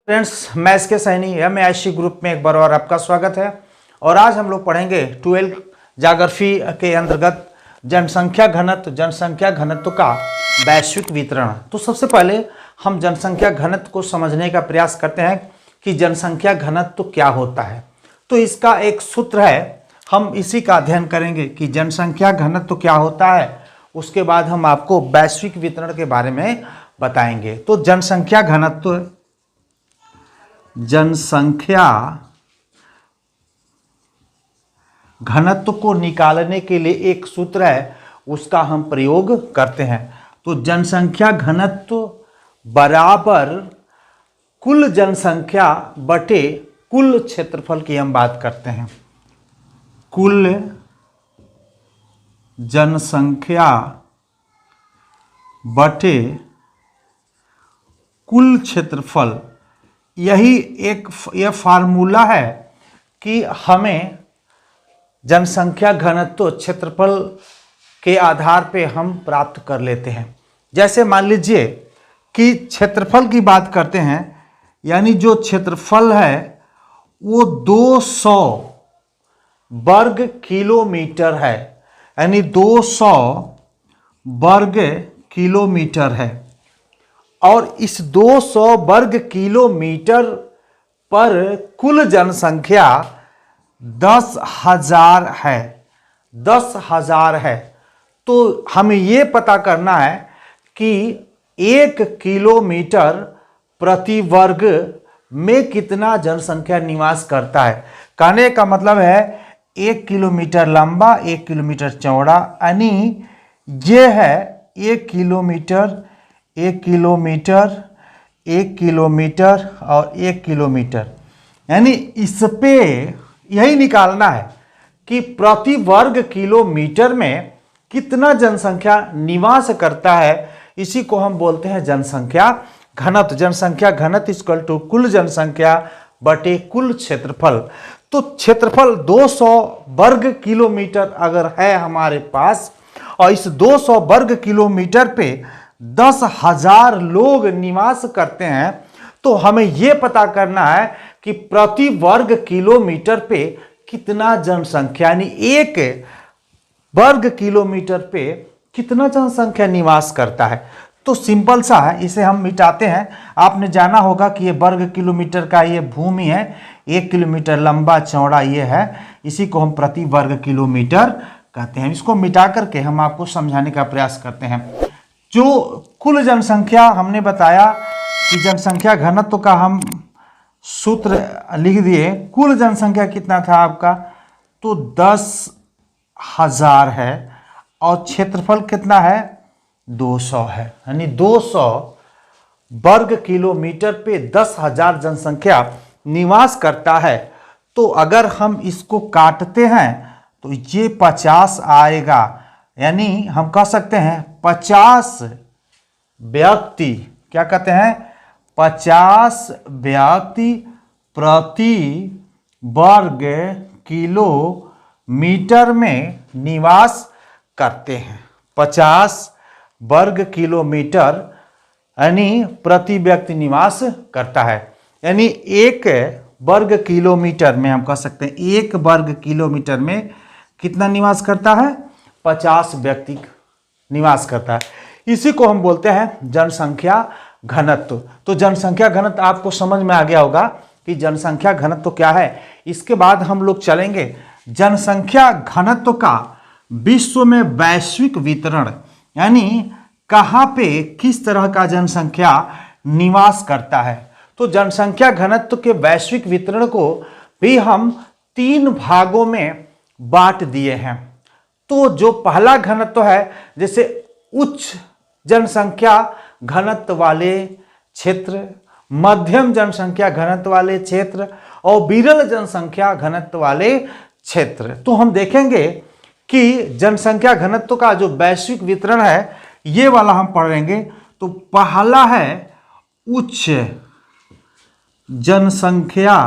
Friends, maths के Saini MIC group में एक बार और आपका स्वागत है। और आज हम लोग पढ़ेंगे 12 ज्योग्राफी के अंतर्गत जनसंख्या घनत्व का वैश्विक वितरण। तो सबसे पहले हम जनसंख्या घनत्व को समझने का प्रयास करते हैं कि जनसंख्या घनत्व क्या होता है। तो इसका एक सूत्र है, हम इसी का अध्ययन करेंगे कि जनसंख्या घनत्व क्या होता है। उसके बाद हम आपको वैश्विक वितरण के बारे में बताएंगे। तो जनसंख्या घनत्व को निकालने के लिए एक सूत्र है, उसका हम प्रयोग करते हैं। तो जनसंख्या घनत्व बराबर कुल जनसंख्या बटे कुल क्षेत्रफल की हम बात करते हैं। कुल जनसंख्या बटे कुल क्षेत्रफल, यह फार्मूला है कि हमें जनसंख्या घनत्व क्षेत्रफल के आधार पे हम प्राप्त कर लेते हैं। जैसे मान लीजिए कि क्षेत्रफल की बात करते हैं, यानी जो क्षेत्रफल है वो 200 वर्ग किलोमीटर है, यानी 200 वर्ग किलोमीटर है। और इस 200 वर्ग किलोमीटर पर कुल जनसंख्या 10,000 है। 10,000 है। तो हमें ये पता करना है कि 1 किलोमीटर प्रति वर्ग में कितना जनसंख्या निवास करता है। कहने का मतलब है 1 किलोमीटर लंबा, 1 किलोमीटर चौड़ा, यानी ये है 1 किलोमीटर, 1 किलोमीटर, 1 किलोमीटर और 1 किलोमीटर। यानी इस पे यही निकालना है कि प्रति वर्ग किलोमीटर में कितना जनसंख्या निवास करता है। इसी को हम बोलते हैं जनसंख्या घनत्व। जनसंख्या घनत्व इक्वल टू कुल जनसंख्या बटे कुल क्षेत्रफल। तो क्षेत्रफल 200 वर्ग किलोमीटर अगर है हमारे पास, और इस 200 वर्ग किलोमीटर पे 10,000 लोग निवास करते हैं, तो हमें यह पता करना है कि प्रति वर्ग किलोमीटर पे कितना जनसंख्या, यानी 1 वर्ग किलोमीटर पे कितना जनसंख्या निवास करता है। तो सिंपल सा है, इसे हम मिटाते हैं। आपने जाना होगा कि ये वर्ग किलोमीटर का ये भूमि है, 1 किलोमीटर लंबा चौड़ा ये है, इसी को हम प्रति वर्ग किलोमीटर कहते हैं। इसको मिटा करके हम आपको समझाने का प्रयास करते हैं। जो कुल जनसंख्या हमने बताया कि जनसंख्या घनत्व का हम सूत्र लिख दिए। कुल जनसंख्या कितना था आपका, तो 10,000 है, और क्षेत्रफल कितना है, 200 है। यानी 200 वर्ग किलोमीटर पे 10,000 जनसंख्या निवास करता है। तो अगर हम इसको काटते हैं तो ये 50 आएगा, यानी हम कह सकते हैं 50 व्यक्ति, क्या कहते हैं, 50 व्यक्ति प्रति वर्ग किलोमीटर में निवास करते हैं। 50 वर्ग किलोमीटर यानी प्रति व्यक्ति निवास करता है। यानी 1 वर्ग किलोमीटर में हम कह सकते हैं 1 वर्ग किलोमीटर में कितना निवास करता है, 50 व्यक्ति निवास करता है। इसी को हम बोलते हैं जनसंख्या घनत्व। तो जनसंख्या घनत्व आपको समझ में आ गया होगा कि जनसंख्या घनत्व क्या है। इसके बाद हम लोग चलेंगे जनसंख्या घनत्व का विश्व में वैश्विक वितरण, यानी कहाँ पे किस तरह का जनसंख्या निवास करता है। तो जनसंख्या घनत्व के वैश्विक वितरण को भी हम 3 भागों में बांट दिए हैं। तो जो पहला घनत्व है, जैसे उच्च जनसंख्या घनत्व वाले क्षेत्र, मध्यम जनसंख्या घनत्व वाले क्षेत्र और विरल जनसंख्या घनत्व वाले क्षेत्र। तो हम देखेंगे कि जनसंख्या घनत्व का जो वैश्विक वितरण है, ये वाला हम पढ़ेंगे। तो पहला है उच्च जनसंख्या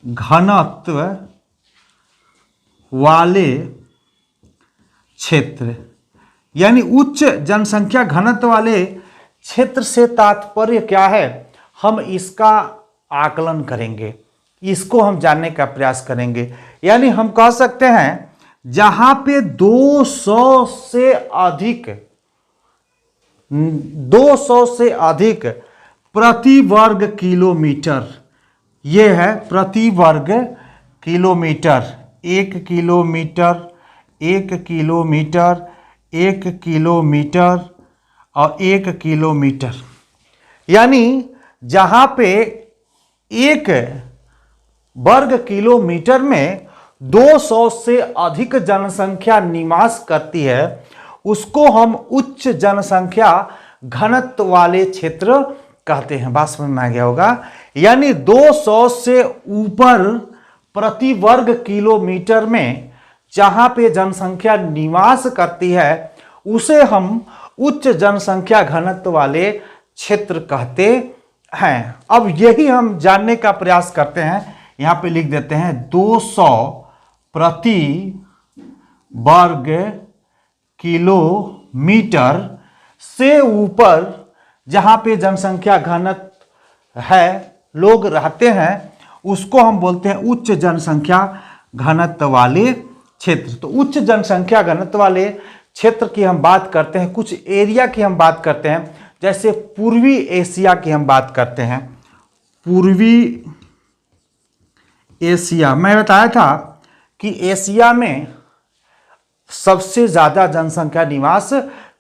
घनत्व वाले क्षेत्र, यानी उच्च जनसंख्या घनत्व वाले क्षेत्र से तात्पर्य क्या है, हम इसका आकलन करेंगे, इसको हम जानने का प्रयास करेंगे। यानी हम कह सकते हैं जहां पे 200 से अधिक प्रति वर्ग किलोमीटर, ये है प्रति वर्ग किलोमीटर, 1 किलोमीटर, 1 किलोमीटर, 1 किलोमीटर और 1 किलोमीटर। यानी जहां पे 1 वर्ग किलोमीटर में 200 से अधिक जनसंख्या निवास करती है, उसको हम उच्च जनसंख्या घनत्व वाले क्षेत्र कहते हैं। बात समझ में आ गया होगा। यानी 200 से ऊपर प्रति वर्ग किलोमीटर में जहां पे जनसंख्या निवास करती है, उसे हम उच्च जनसंख्या घनत्व वाले क्षेत्र कहते हैं। अब यही हम जानने का प्रयास करते हैं। यहां पे लिख देते हैं 200 प्रति वर्ग किलोमीटर से ऊपर जहां पे जनसंख्या घनत्व है, लोग रहते हैं, उसको हम बोलते हैं उच्च जनसंख्या घनत्व वाले क्षेत्र। तो उच्च जनसंख्या घनत्व वाले क्षेत्र की हम बात करते हैं, कुछ एरिया की हम बात करते हैं। जैसे पूर्वी एशिया की हम बात करते हैं। पूर्वी एशिया, मैं बताया था कि एशिया में सबसे ज़्यादा जनसंख्या निवास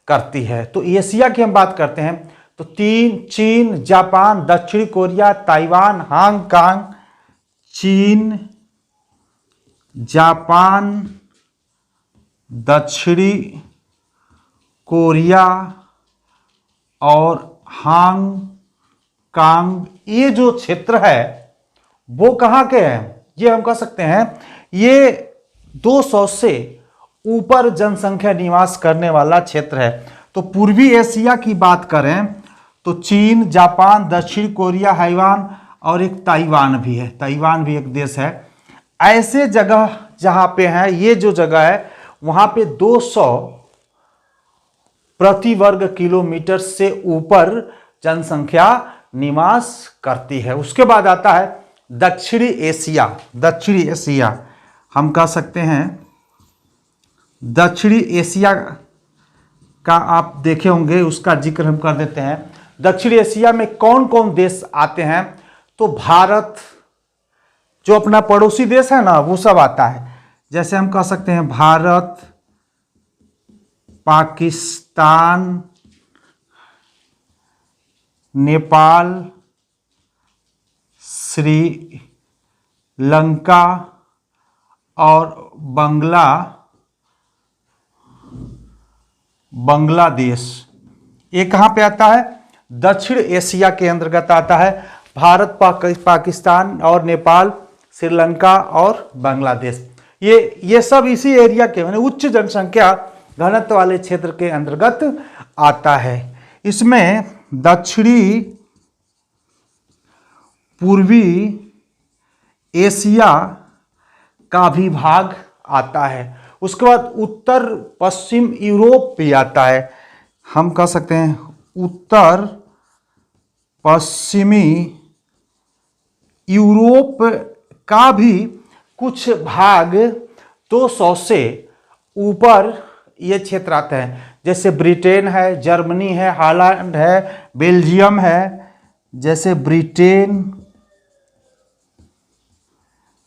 करती है। तो एशिया की हम बात करते हैं तो चीन, जापान, दक्षिण कोरिया, ताइवान, हांगकांग, चीन, जापान, दक्षिणी कोरिया और हांगकांग, ये जो क्षेत्र है वो कहाँ के हैं, ये हम कह सकते हैं ये 200 से ऊपर जनसंख्या निवास करने वाला क्षेत्र है। तो पूर्वी एशिया की बात करें तो चीन, जापान, दक्षिण कोरिया, ताइवान और एक ताइवान भी है। ताइवान भी एक देश है। ऐसे जगह जहां पे है, ये जो जगह है वहां पे 200 प्रति वर्ग किलोमीटर से ऊपर जनसंख्या निवास करती है। उसके बाद आता है दक्षिणी एशिया। दक्षिणी एशिया हम कह सकते हैं, दक्षिणी एशिया का आप देखे होंगे, उसका जिक्र हम कर देते हैं। दक्षिणी एशिया में कौन कौन देश आते हैं, तो भारत जो अपना पड़ोसी देश है ना, वो सब आता है। जैसे हम कह सकते हैं भारत, पाकिस्तान, नेपाल, श्रीलंका और बांग्लादेश। ये कहाँ पे आता है, दक्षिण एशिया के अंतर्गत आता है। भारत, पाकिस्तान और नेपाल, श्रीलंका और बांग्लादेश, ये सब इसी एरिया के, यानी उच्च जनसंख्या घनत्व वाले क्षेत्र के अंतर्गत आता है। इसमें दक्षिणी पूर्वी एशिया का भी भाग आता है। उसके बाद उत्तर पश्चिम यूरोप भी आता है। हम कह सकते हैं उत्तर पश्चिमी यूरोप का भी कुछ भाग 200 से ऊपर ये क्षेत्र आता है। जैसे ब्रिटेन है, जर्मनी है, हॉलैंड है, बेल्जियम है। जैसे ब्रिटेन,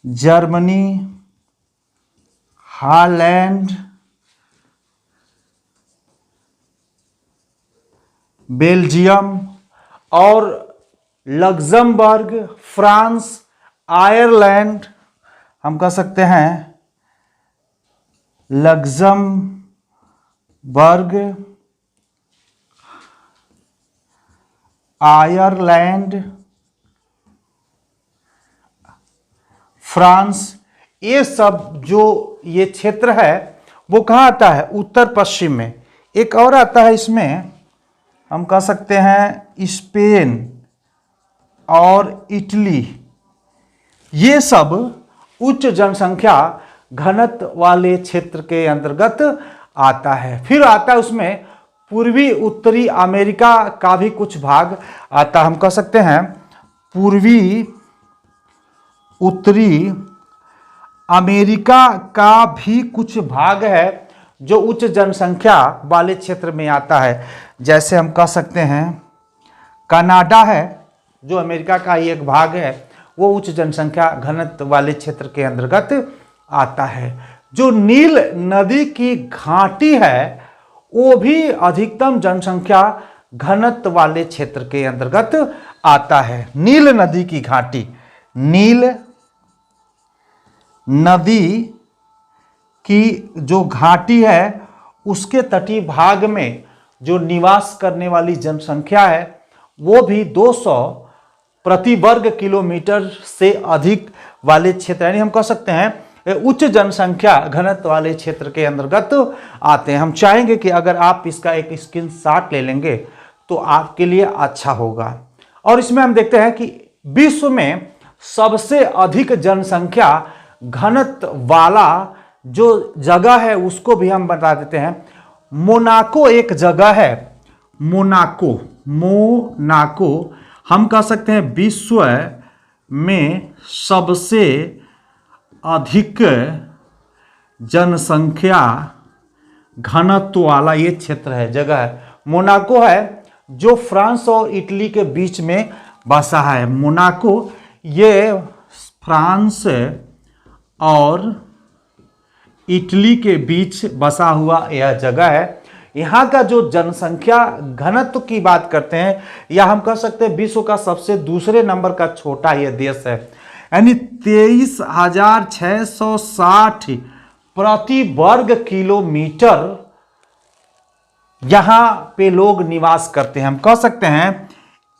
जर्मनी, हॉलैंड, बेल्जियम और लग्जमबर्ग, फ्रांस, आयरलैंड, हम कह सकते हैं लग्जमबर्ग, आयरलैंड, फ्रांस, ये सब जो ये क्षेत्र है वो कहाँ आता है, उत्तर पश्चिम में। एक और आता है इसमें, हम कह सकते हैं स्पेन और इटली। ये सब उच्च जनसंख्या घनत्व वाले क्षेत्र के अंतर्गत आता है। फिर आता है उसमें पूर्वी उत्तरी अमेरिका का भी कुछ भाग आता, हम कह सकते हैं पूर्वी उत्तरी अमेरिका का भी कुछ भाग है जो उच्च जनसंख्या वाले क्षेत्र में आता है। जैसे हम कह सकते हैं कनाडा है जो अमेरिका का ही एक भाग है, वो उच्च जनसंख्या घनत्व वाले क्षेत्र के अंतर्गत आता है। जो नील नदी की घाटी है वो भी अधिकतम जनसंख्या घनत्व वाले क्षेत्र के अंतर्गत आता है। नील नदी की घाटी, नील नदी की जो घाटी है उसके तटीय भाग में जो निवास करने वाली जनसंख्या है वो भी 200 प्रति वर्ग किलोमीटर से अधिक वाले क्षेत्र, यानी हम कह सकते हैं उच्च जनसंख्या घनत्व वाले क्षेत्र के अंतर्गत आते हैं। हम चाहेंगे कि अगर आप इसका एक स्क्रीनशॉट ले लेंगे तो आपके लिए अच्छा होगा। और इसमें हम देखते हैं कि विश्व में सबसे अधिक जनसंख्या घनत्व वाला जो जगह है उसको भी हम बता देते हैं। मोनाको एक जगह है, मोनाको, मोनाको हम कह सकते हैं विश्व में सबसे अधिक जनसंख्या घनत्व वाला ये क्षेत्र है, जगह है। मोनाको है जो फ्रांस और इटली के बीच में बसा है। मोनाको ये फ्रांस और इटली के बीच बसा हुआ यह जगह है। यहाँ का जो जनसंख्या घनत्व की बात करते हैं या हम कह सकते हैं विश्व का सबसे दूसरे नंबर का छोटा यह देश है, यानी 23,660 प्रति वर्ग किलोमीटर यहाँ पे लोग निवास करते हैं। हम कह सकते हैं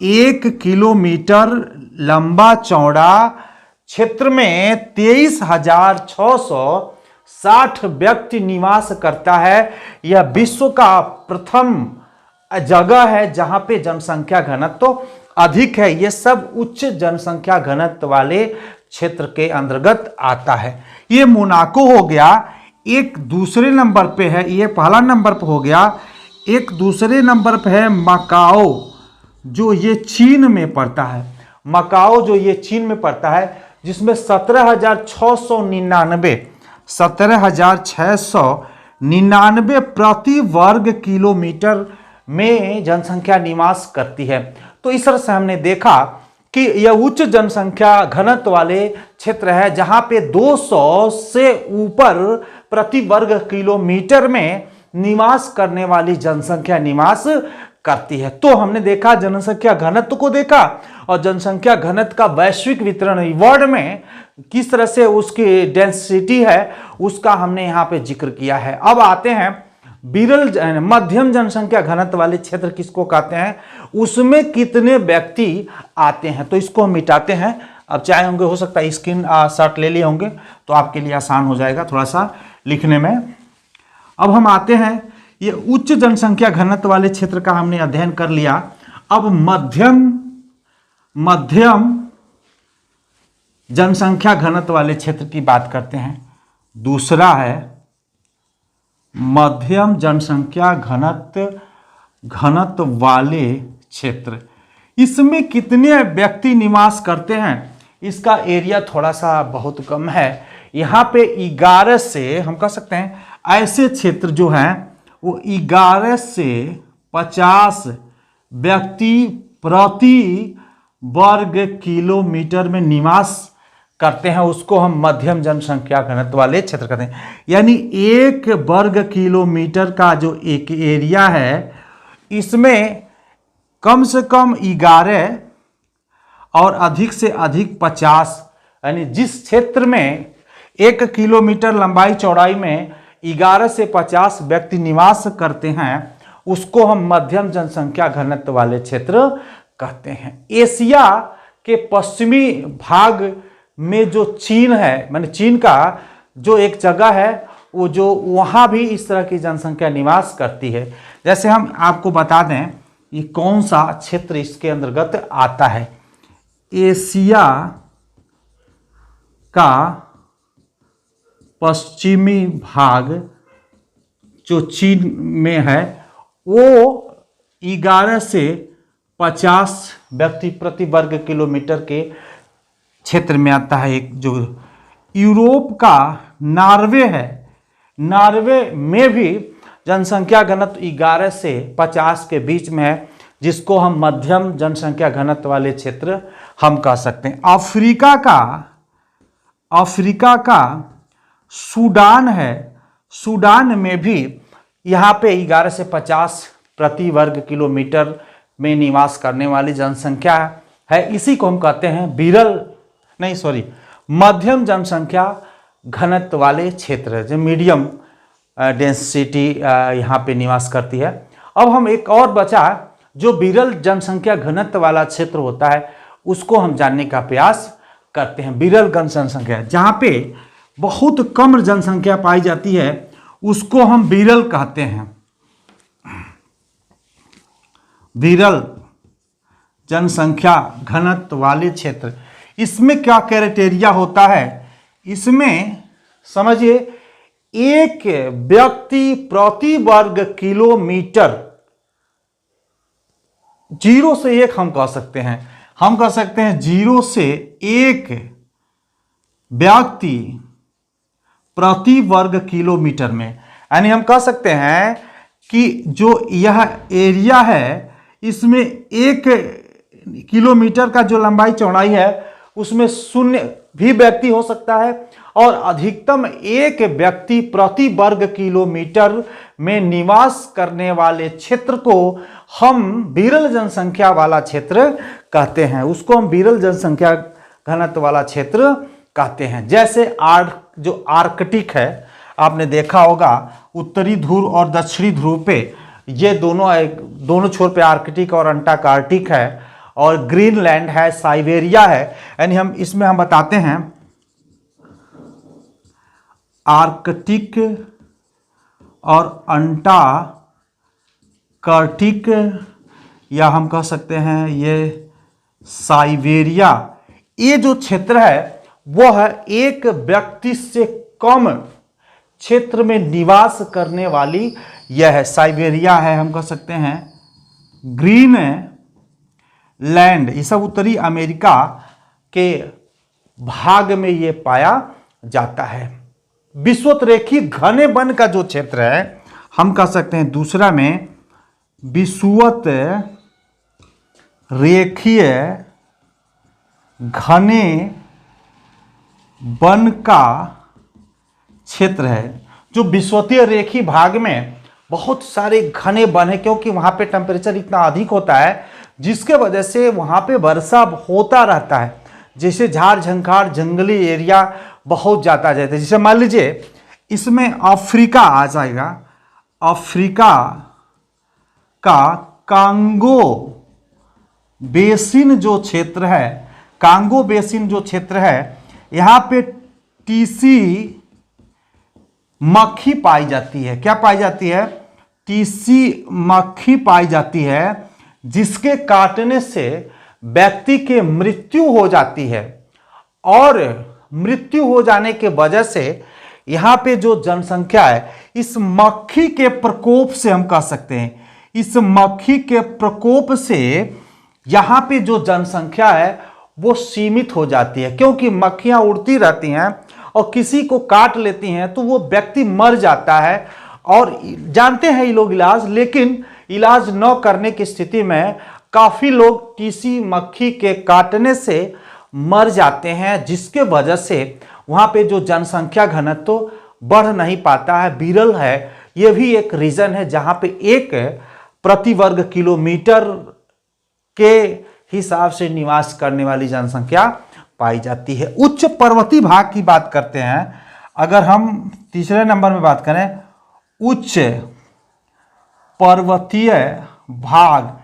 1 किलोमीटर लंबा चौड़ा क्षेत्र में 23,660 व्यक्ति निवास करता है। यह विश्व का प्रथम जगह है जहां पे जनसंख्या घनत्व अधिक है। यह सब उच्च जनसंख्या घनत्व वाले क्षेत्र के अंतर्गत आता है। ये मोनाको हो गया। एक दूसरे नंबर पे है, ये पहला नंबर पे हो गया। एक दूसरे नंबर पे है मकाओ जो ये चीन में पड़ता है। मकाओ जो ये चीन में पड़ता है जिसमें 17,699 प्रति वर्ग किलोमीटर में जनसंख्या निवास करती है। तो इस तरह से हमने देखा कि यह उच्च जनसंख्या घनत्व वाले क्षेत्र है जहां पे 200 से ऊपर प्रति वर्ग किलोमीटर में निवास करने वाली जनसंख्या निवास करती है। तो हमने देखा जनसंख्या घनत्व को देखा और जनसंख्या घनत्व का वैश्विक वितरण वर्ल्ड में किस तरह से उसकी डेंसिटी है उसका हमने यहाँ पे जिक्र किया है। अब आते हैं विरल मध्यम जनसंख्या घनत्व वाले क्षेत्र किसको कहते हैं, उसमें कितने व्यक्ति आते हैं। तो इसको हम मिटाते हैं। अब चाहे होंगे, हो सकता है स्क्रीन शॉट ले लिए होंगे तो आपके लिए आसान हो जाएगा थोड़ा सा लिखने में। अब हम आते हैं, ये उच्च जनसंख्या घनत्व वाले क्षेत्र का हमने अध्ययन कर लिया। अब मध्यम जनसंख्या घनत्व वाले क्षेत्र की बात करते हैं। दूसरा है मध्यम जनसंख्या घनत्व वाले क्षेत्र। इसमें कितने व्यक्ति निवास करते हैं, इसका एरिया थोड़ा सा बहुत कम है। यहाँ पे 11 से हम कह सकते हैं ऐसे क्षेत्र जो हैं वो 11 से 50 व्यक्ति प्रति वर्ग किलोमीटर में निवास करते हैं, उसको हम मध्यम जनसंख्या घनत्व वाले क्षेत्र कहते हैं। यानी 1 वर्ग किलोमीटर का जो एक एरिया है इसमें कम से कम 11 और अधिक से अधिक 50, यानी जिस क्षेत्र में 1 किलोमीटर लंबाई चौड़ाई में 11 से 50 व्यक्ति निवास करते हैं उसको हम मध्यम जनसंख्या घनत्व वाले क्षेत्र कहते हैं। एशिया के पश्चिमी भाग में जो चीन है, माने चीन का जो एक जगह है वो जो वहाँ भी इस तरह की जनसंख्या निवास करती है। जैसे हम आपको बता दें ये कौन सा क्षेत्र इसके अंतर्गत आता है। एशिया का पश्चिमी भाग जो चीन में है वो 11 से 50 व्यक्ति प्रति वर्ग किलोमीटर के क्षेत्र में आता है। एक जो यूरोप का नॉर्वे है, नॉर्वे में भी जनसंख्या घनत्व 11 से 50 के बीच में है, जिसको हम मध्यम जनसंख्या घनत्व वाले क्षेत्र हम कह सकते हैं। अफ्रीका का सूडान है, सूडान में भी यहाँ पे 11 से 50 प्रति वर्ग किलोमीटर में निवास करने वाली जनसंख्या है। इसी को हम कहते हैं मध्यम जनसंख्या घनत्व वाले क्षेत्र, जो मीडियम डेंसिटी यहाँ पे निवास करती है। अब हम एक और बचा जो विरल जनसंख्या घनत्व वाला क्षेत्र होता है, उसको हम जानने का प्रयास करते हैं। विरल जनसंख्या, जहाँ पे बहुत कम जनसंख्या पाई जाती है, उसको हम विरल कहते हैं। विरल जनसंख्या घनत्व वाले क्षेत्र, इसमें क्या क्राइटेरिया होता है? इसमें समझिए, एक व्यक्ति प्रति वर्ग किलोमीटर, 0 से 1 हम कह सकते हैं, 0 से 1 व्यक्ति प्रति वर्ग किलोमीटर में, यानी हम कह सकते हैं कि जो यह एरिया है, इसमें 1 किलोमीटर का जो लंबाई चौड़ाई है, उसमें 0 भी व्यक्ति हो सकता है, और अधिकतम 1 व्यक्ति प्रति वर्ग किलोमीटर में निवास करने वाले क्षेत्र को हम विरल जनसंख्या वाला क्षेत्र कहते हैं। उसको हम विरल जनसंख्या घनत्व वाला क्षेत्र कहते हैं। जैसे जो आर्कटिक है, आपने देखा होगा उत्तरी ध्रुव और दक्षिणी ध्रुव पे, ये दोनों छोर पे आर्कटिक और अंटार्कटिक है, और ग्रीनलैंड है, साइबेरिया है, यानी हम बताते हैं आर्कटिक और अंटार्कटिक, या हम कह सकते हैं ये साइबेरिया। ये जो क्षेत्र है वो है एक व्यक्ति से कम क्षेत्र में निवास करने वाली, यह है साइबेरिया है, हम कह सकते हैं ग्रीन लैंड। ये सब उत्तरी अमेरिका के भाग में ये पाया जाता है। विषुवतरेखीय घने वन का जो क्षेत्र है, हम कह सकते हैं दूसरा में विषुवत रेखीय घने वन का क्षेत्र है। जो विषुवतीय रेखीय भाग में बहुत सारे घने वन है, क्योंकि वहां पे टेम्परेचर इतना अधिक होता है, जिसके वजह से वहां पे वर्षा होता रहता है। जैसे झाड़ झंखाड़ जंगली एरिया बहुत ज़्यादा जाता है। जैसे मान लीजिए इसमें अफ्रीका आ जाएगा, अफ्रीका का कांगो बेसिन जो क्षेत्र है, कांगो बेसिन जो क्षेत्र है, यहाँ पे टीसी मक्खी पाई जाती है। क्या पाई जाती है? टीसी मक्खी पाई जाती है, जिसके काटने से व्यक्ति की मृत्यु हो जाती है। और मृत्यु हो जाने के वजह से यहाँ पे जो जनसंख्या है, इस मक्खी के प्रकोप से हम कह सकते हैं, इस मक्खी के प्रकोप से यहाँ पे जो जनसंख्या है वो सीमित हो जाती है। क्योंकि मक्खियाँ उड़ती रहती हैं और किसी को काट लेती हैं तो वो व्यक्ति मर जाता है। और जानते हैं ये लोग इलाज, लेकिन इलाज न करने की स्थिति में काफ़ी लोग टीसी मक्खी के काटने से मर जाते हैं, जिसके वजह से वहाँ पे जो जनसंख्या घनत्व तो बढ़ नहीं पाता है, विरल है। ये भी एक रीज़न है जहाँ पे 1 प्रति वर्ग किलोमीटर के हिसाब से निवास करने वाली जनसंख्या पाई जाती है। उच्च पर्वतीय भाग की बात करते हैं। अगर हम तीसरे नंबर में बात करें, उच्च पर्वतीय भाग,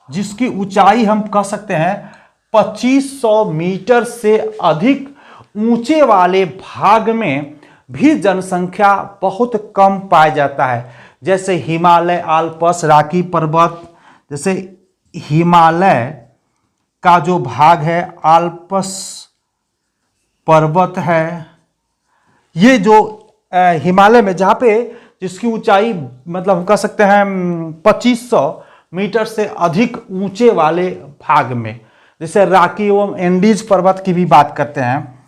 जिसकी ऊंचाई हम कह सकते हैं 2500 मीटर से अधिक ऊंचे वाले भाग में भी जनसंख्या बहुत कम पाया जाता है। जैसे हिमालय, आल्प्स, रॉकी पर्वत, जैसे हिमालय का जो भाग है, आल्प्स पर्वत है, ये जो हिमालय में जहाँ पे जिसकी ऊंचाई मतलब हम कह सकते हैं 2500 मीटर से अधिक ऊंचे वाले भाग में। जैसे रॉकी एवं एंडीज पर्वत की भी बात करते हैं,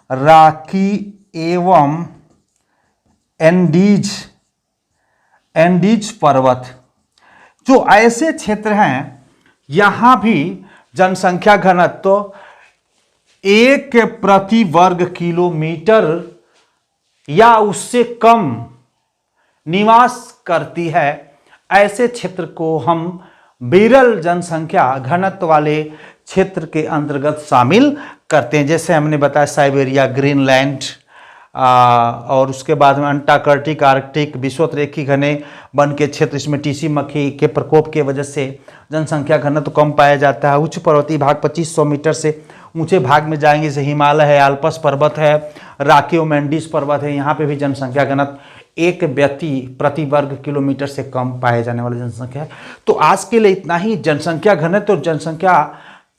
रॉकी एवं एंडीज पर्वत, जो ऐसे क्षेत्र हैं यहां भी जनसंख्या घनत्व 1 प्रति वर्ग किलोमीटर या उससे कम निवास करती है। ऐसे क्षेत्र को हम विरल जनसंख्या घनत्व वाले क्षेत्र के अंतर्गत शामिल करते हैं। जैसे हमने बताया साइबेरिया, ग्रीनलैंड, और उसके बाद में अंटार्कटिक, आर्कटिक, विषुवतरेखी घने वन के क्षेत्र, इसमें टीसी मक्खी के प्रकोप की वजह से जनसंख्या घनत्व कम पाया जाता है। उच्च पर्वतीय भाग 2500 मीटर से ऊंचे भाग में जाएंगे, जैसे हिमालय है, आल्प्स पर्वत है, रॉकी एवं एंडीज पर्वत है, यहाँ पे भी जनसंख्या घनत्व 1 व्यक्ति प्रति वर्ग किलोमीटर से कम पाए जाने वाली जनसंख्या है। तो आज के लिए इतना ही। जनसंख्या घनत्व और जनसंख्या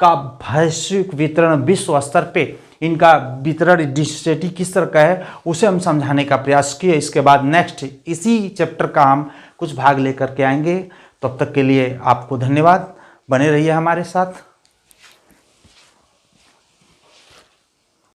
का वैश्विक वितरण, विश्व स्तर पे इनका वितरण डिस्ट्रीब्यूशन किस तरह का है, उसे हम समझाने का प्रयास किए। इसके बाद नेक्स्ट इसी चैप्टर का हम कुछ भाग लेकर के आएंगे। तब तक के लिए आपको धन्यवाद, बने रहिए हमारे साथ।